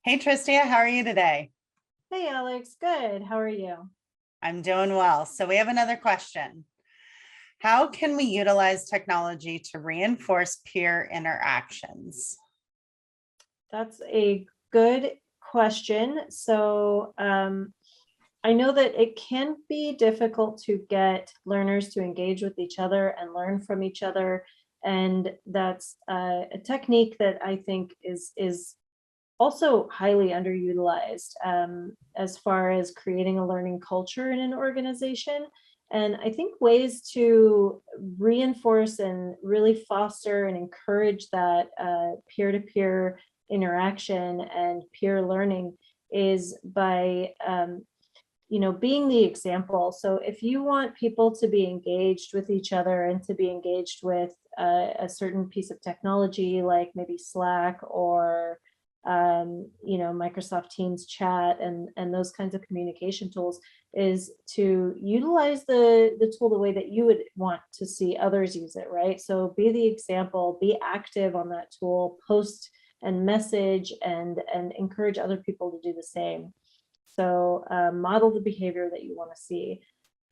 Hey, Tristia, how are you today? Hey Alex, good. How are you? I'm doing well. So we have another question. How can we utilize technology to reinforce peer interactions? That's a good question. I know that it can be difficult to get learners to engage with each other and learn from each other. And that's a technique that I think is also highly underutilized as far as creating a learning culture in an organization. And I think ways to reinforce and really foster and encourage that peer-to-peer interaction and peer learning is by being the example. So if you want people to be engaged with each other and to be engaged with a certain piece of technology, like maybe Slack or Microsoft Teams chat and those kinds of communication tools, is to utilize the tool the way that you would want to see others use it, right? So be the example, be active on that tool, post and message and encourage other people to do the same. So model the behavior that you want to see.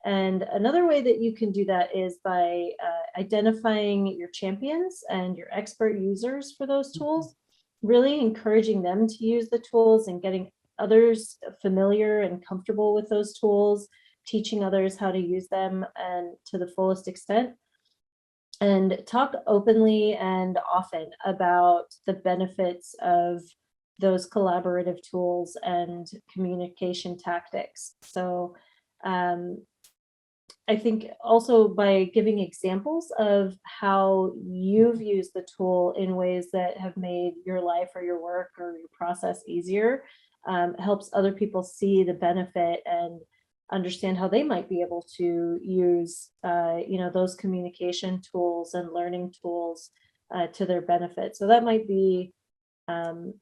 And another way that you can do that is by identifying your champions and your expert users for those tools, really encouraging them to use the tools and getting others familiar and comfortable with those tools, teaching others how to use them and to the fullest extent. And talk openly and often about the benefits of those collaborative tools and communication tactics. So um, I think also by giving examples of how you've used the tool in ways that have made your life or your work or your process easier, helps other people see the benefit and understand how they might be able to use, those communication tools and learning tools to their benefit. So that might be, um,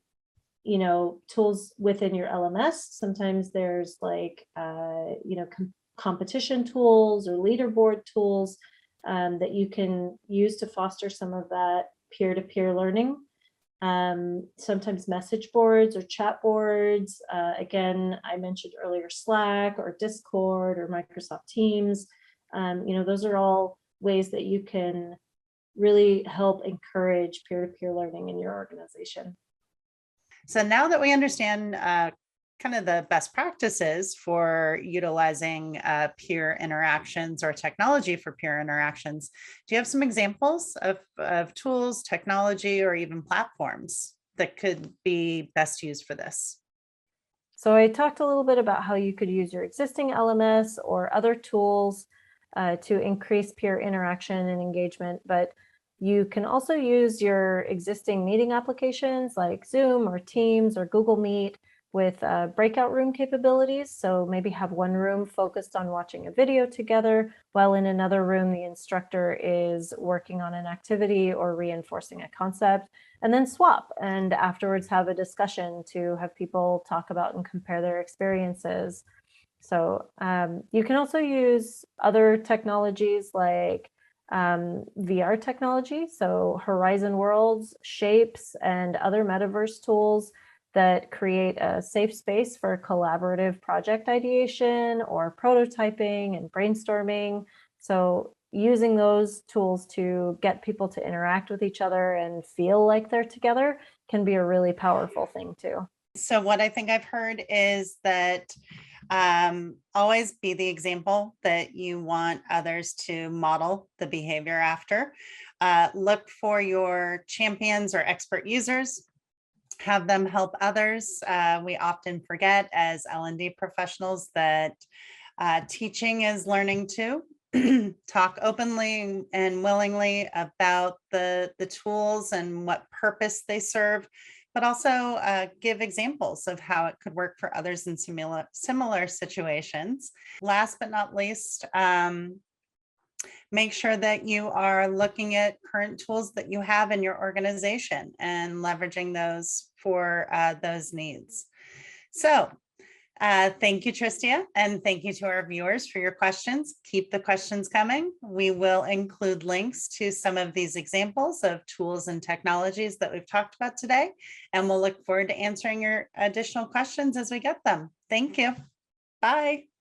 tools within your LMS. Sometimes there's like, competition tools or leaderboard tools that you can use to foster some of that peer-to-peer learning. Sometimes message boards or chat boards. Again, I mentioned earlier Slack or Discord or Microsoft Teams. Those are all ways that you can really help encourage peer-to-peer learning in your organization. So now that we understand kind of the best practices for utilizing peer interactions or technology for peer interactions, do you have some examples of tools, technology, or even platforms that could be best used for this? So I talked a little bit about how you could use your existing LMS or other tools to increase peer interaction and engagement, but you can also use your existing meeting applications like Zoom or Teams or Google Meet with breakout room capabilities. So maybe have one room focused on watching a video together, while in another room, the instructor is working on an activity or reinforcing a concept, and then swap and afterwards have a discussion to have people talk about and compare their experiences. So you can also use other technologies like VR technology, so Horizon Worlds, Shapes, and other metaverse tools that create a safe space for collaborative project ideation or prototyping and brainstorming. So using those tools to get people to interact with each other and feel like they're together can be a really powerful thing too. So what I think I've heard is that always be the example that you want others to model the behavior after. Look for your champions or expert users, have them help others. We often forget as L&D professionals that teaching is learning too. Talk openly and willingly about the tools and what purpose they serve, but also give examples of how it could work for others in similar situations. Last but not least, make sure that you are looking at current tools that you have in your organization and leveraging those for those needs. So Thank you, Tristia, and thank you to our viewers for your questions. Keep the questions coming. We will include links to some of these examples of tools and technologies that we've talked about today, and we'll look forward to answering your additional questions as we get them. Thank you. Bye.